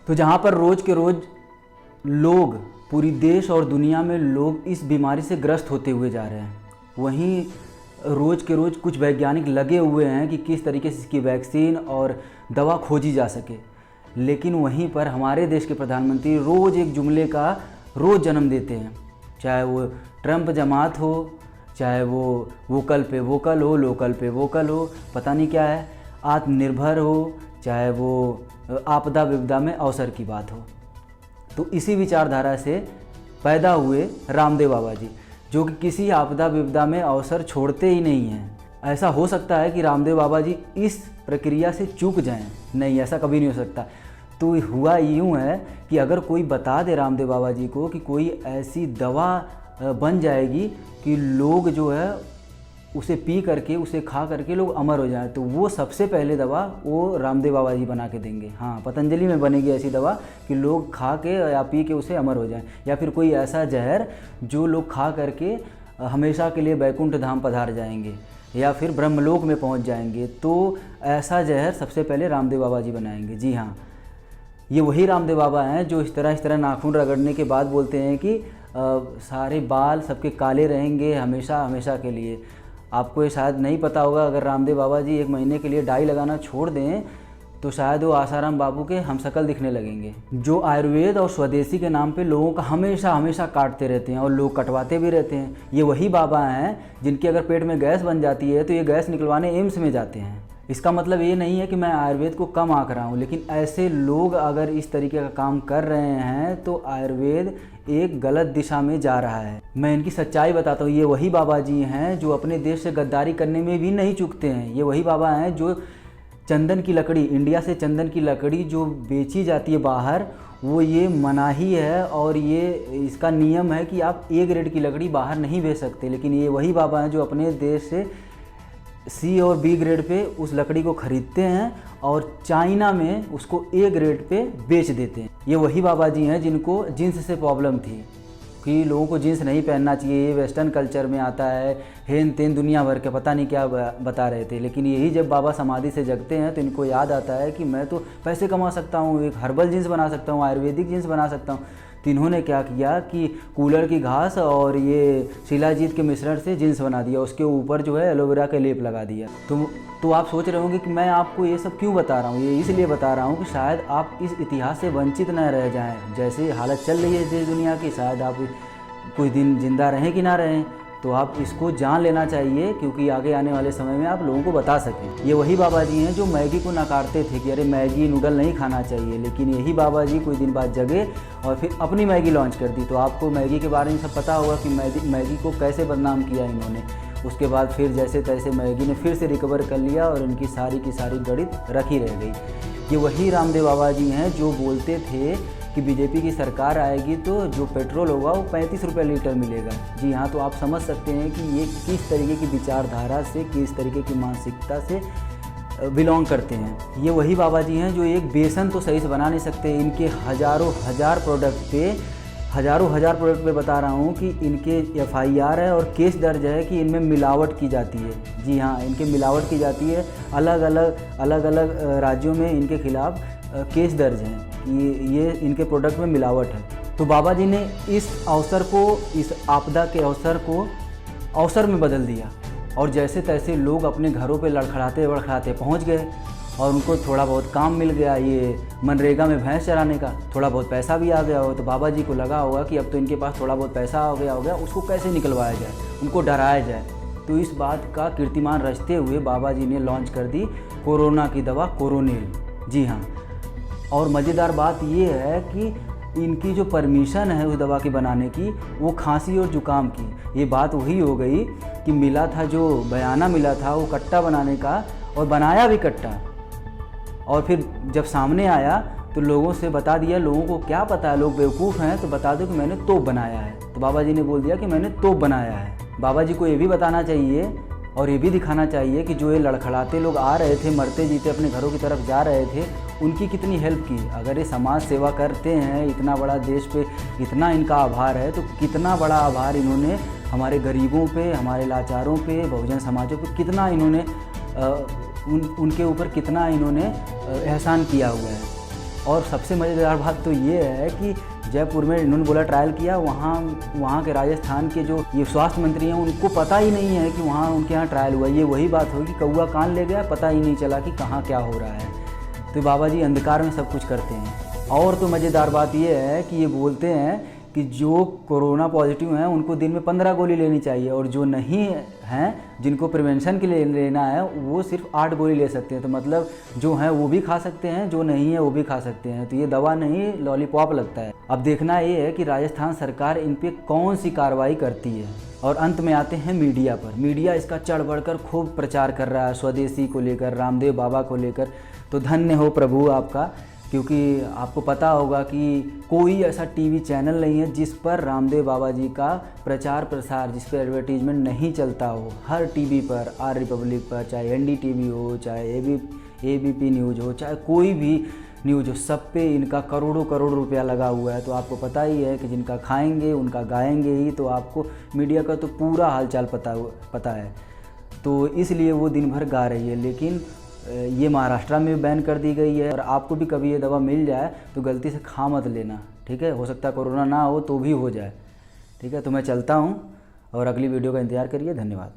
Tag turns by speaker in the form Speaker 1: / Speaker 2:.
Speaker 1: तो जहाँ पर रोज़ के रोज़ लोग, पूरी देश और दुनिया में लोग इस बीमारी से ग्रस्त होते हुए जा रहे हैं, वहीं रोज़ के रोज़ कुछ वैज्ञानिक लगे हुए हैं कि किस तरीके से इसकी वैक्सीन और दवा खोजी जा सके। लेकिन वहीं पर हमारे देश के प्रधानमंत्री रोज़ एक जुमले का रोज़ जन्म देते हैं, चाहे वो ट्रंप जमात हो, चाहे वो वोकल पे वोकल हो, लोकल पे वोकल हो, पता नहीं क्या है, आत्मनिर्भर हो, चाहे वो आपदा विपदा में अवसर की बात हो। तो इसी विचारधारा से पैदा हुए रामदेव बाबा जी, जो कि किसी आपदा विपदा में अवसर छोड़ते ही नहीं हैं। ऐसा हो सकता है कि रामदेव बाबा जी इस प्रक्रिया से चूक जाएं? नहीं, ऐसा कभी नहीं हो सकता। तो हुआ यूँ है कि अगर कोई बता दे रामदेव बाबा जी को कि कोई ऐसी दवा बन जाएगी कि लोग जो है उसे पी करके, उसे खा करके लोग अमर हो जाएं, तो वो सबसे पहले दवा वो रामदेव बाबा जी बना के देंगे। हाँ, पतंजलि में बनेगी ऐसी दवा कि लोग खा के या पी के उसे अमर हो जाएं। या फिर कोई ऐसा जहर जो लोग खा करके हमेशा के लिए बैकुंठ धाम पधार जाएंगे या फिर ब्रह्मलोक में पहुंच जाएंगे, तो ऐसा जहर सबसे पहले रामदेव बाबा जी बनाएंगे। जी हाँ, ये वही रामदेव बाबा हैं जो इस तरह नाखून रगड़ने के बाद बोलते हैं कि सारे बाल सबके काले रहेंगे हमेशा हमेशा के लिए। आपको ये शायद नहीं पता होगा, अगर रामदेव बाबा जी 1 महीने के लिए डाई लगाना छोड़ दें तो शायद वो आसाराम बाबू के हमशक्ल दिखने लगेंगे। जो आयुर्वेद और स्वदेशी के नाम पे लोगों का हमेशा हमेशा काटते रहते हैं और लोग कटवाते भी रहते हैं, ये वही बाबा हैं जिनके अगर पेट में गैस बन जाती है तो ये गैस निकलवाने एम्स में जाते हैं। इसका मतलब ये नहीं है कि मैं आयुर्वेद को कम आंक रहा हूँ, लेकिन ऐसे लोग अगर इस तरीके का काम कर रहे हैं तो आयुर्वेद एक गलत दिशा में जा रहा है। मैं इनकी सच्चाई बताता हूँ। ये वही बाबा जी हैं जो अपने देश से गद्दारी करने में भी नहीं चूकते हैं। ये वही बाबा हैं जो चंदन की लकड़ी, इंडिया से चंदन की लकड़ी जो बेची जाती है बाहर, वो ये मनाही है और ये इसका नियम है कि आप A ग्रेड की लकड़ी बाहर नहीं बेच सकते। लेकिन ये वही बाबा हैं जो अपने देश से C और B ग्रेड पे उस लकड़ी को ख़रीदते हैं और चाइना में उसको A ग्रेड पे बेच देते हैं। ये वही बाबा जी हैं जिनको जीन्स से प्रॉब्लम थी कि लोगों को जीन्स नहीं पहनना चाहिए, ये वेस्टर्न कल्चर में आता है, हेन तेन दुनिया भर के पता नहीं क्या बता रहे थे। लेकिन यही जब बाबा समाधि से जगते हैं तो इनको याद आता है कि मैं तो पैसे कमा सकता हूँ, एक हर्बल जीन्स बना सकता हूँ, आयुर्वेदिक जीन्स बना सकता हूँ। तो इन्होंने क्या किया कि कूलर की घास और ये शिलाजीत के मिश्रण से जीन्स बना दिया, उसके ऊपर जो है एलोवेरा का लेप लगा दिया। तो आप सोच रहे होंगे कि मैं आपको ये सब क्यों बता रहा हूँ। ये इसलिए बता रहा हूँ कि शायद आप इस इतिहास से वंचित न रह जाएं। जैसे हालत चल रही है देश दुनिया की, शायद आप कुछ दिन जिंदा रहें कि ना रहें, तो आप इसको जान लेना चाहिए, क्योंकि आगे आने वाले समय में आप लोगों को बता सकें। ये वही बाबा जी हैं जो मैगी को नकारते थे कि अरे मैगी नूडल नहीं खाना चाहिए, लेकिन यही बाबा जी कुछ दिन बाद जगे और फिर अपनी मैगी लॉन्च कर दी। तो आपको मैगी के बारे में सब पता होगा कि मैगी को कैसे बदनाम किया इन्होंने। उसके बाद फिर जैसे तैसे मैगी ने फिर से रिकवर कर लिया और इनकी सारी की सारी गणित रखी रह गई। ये वही रामदेव बाबा जी हैं जो बोलते थे कि बीजेपी की सरकार आएगी तो जो पेट्रोल होगा वो 35 रुपये लीटर मिलेगा। जी हाँ, तो आप समझ सकते हैं कि ये किस तरीके की विचारधारा से, किस तरीके की मानसिकता से बिलोंग करते हैं। ये वही बाबा जी हैं जो एक बेसन तो सही से बना नहीं सकते। इनके हज़ारों हज़ार प्रोडक्ट पे बता रहा हूँ कि इनके FIR है और केस दर्ज है कि इनमें मिलावट की जाती है। जी हाँ, इनके मिलावट की जाती है। अलग अलग राज्यों में इनके खिलाफ केस दर्ज हैं कि ये इनके प्रोडक्ट में मिलावट है। तो बाबा जी ने इस अवसर को, इस आपदा के अवसर को अवसर में बदल दिया और जैसे तैसे लोग अपने घरों पे लड़खड़ाते पहुंच गए और उनको थोड़ा बहुत काम मिल गया। ये मनरेगा में भैंस चराने का थोड़ा बहुत पैसा भी आ गया हो, तो बाबा जी को लगा होगा कि अब तो इनके पास थोड़ा बहुत पैसा आ गया, उसको कैसे निकलवाया जाए, उनको डराया जाए। तो इस बात का कीर्तिमान रचते हुए बाबा जी ने लॉन्च कर दी कोरोना की दवा कोरोनिल। जी हाँ, और मज़ेदार बात ये है कि इनकी जो परमिशन है उस दवा की बनाने की, वो खांसी और ज़ुकाम की। ये बात वही हो गई कि मिला था, जो बयाना मिला था वो कट्टा बनाने का, और बनाया भी कट्टा। और फिर जब सामने आया तो लोगों से बता दिया। लोगों को क्या पता है, लोग बेवकूफ़ हैं, तो बता दो कि मैंने तोप बनाया है। तो बाबा जी ने बोल दिया कि मैंने तोप बनाया है। बाबा जी को ये भी बताना चाहिए और ये भी दिखाना चाहिए कि जो ये लड़खड़ाते लोग आ रहे थे, मरते जीते अपने घरों की तरफ जा रहे थे, उनकी कितनी हेल्प की। अगर ये समाज सेवा करते हैं, इतना बड़ा देश पे इतना इनका आभार है, तो कितना बड़ा आभार इन्होंने हमारे गरीबों पे, हमारे लाचारों पे, बहुजन समाजों पे कितना इन्होंने उनके ऊपर कितना इन्होंने एहसान किया हुआ है। और सबसे मज़ेदार बात तो ये है कि जयपुर में इन्होंने बोला ट्रायल किया, वहाँ के राजस्थान के जो ये स्वास्थ्य मंत्री हैं उनको पता ही नहीं है कि वहाँ उनके यहाँ ट्रायल हुआ। ये वही बात होगी कि कौआ कान ले गया, पता ही नहीं चला कि कहाँ क्या हो रहा है। तो बाबा जी अंधकार में सब कुछ करते हैं। और तो मज़ेदार बात ये है कि ये बोलते हैं कि जो कोरोना पॉजिटिव हैं उनको दिन में 15 गोली लेनी चाहिए, और जो नहीं हैं जिनको प्रिवेंशन के लिए लेना है वो सिर्फ 8 गोली ले सकते हैं। तो मतलब जो हैं वो भी खा सकते हैं, जो नहीं है वो भी खा सकते हैं। तो ये दवा नहीं लॉलीपॉप लगता है। अब देखना ये है कि राजस्थान सरकार इन पर कौन सी कार्रवाई करती है। और अंत में आते हैं मीडिया पर। मीडिया इसका चढ़ बढ़कर खूब प्रचार कर रहा है, स्वदेशी को लेकर, रामदेव बाबा को लेकर। तो धन्य हो प्रभु आपका, क्योंकि आपको पता होगा कि कोई ऐसा टीवी चैनल नहीं है जिस पर रामदेव बाबा जी का प्रचार प्रसार, जिस पर एडवर्टीजमेंट नहीं चलता हो। हर टीवी पर, आर रिपब्लिक पर, चाहे एनडीटीवी हो, चाहे एबीपी न्यूज़ हो, चाहे कोई भी न्यूज़ हो, सब पे इनका करोड़ों करोड़ रुपया लगा हुआ है। तो आपको पता ही है कि जिनका खाएंगे उनका गाएंगे ही। तो आपको मीडिया का तो पूरा हालचाल पता है। तो इसलिए वो दिन भर गा रही है। लेकिन ये महाराष्ट्र में बैन कर दी गई है। और आपको भी कभी ये दवा मिल जाए तो गलती से खा मत लेना, ठीक है। हो सकता है कोरोना ना हो तो भी हो जाए, ठीक है। तो मैं चलता हूँ और अगली वीडियो का इंतज़ार करिए। धन्यवाद।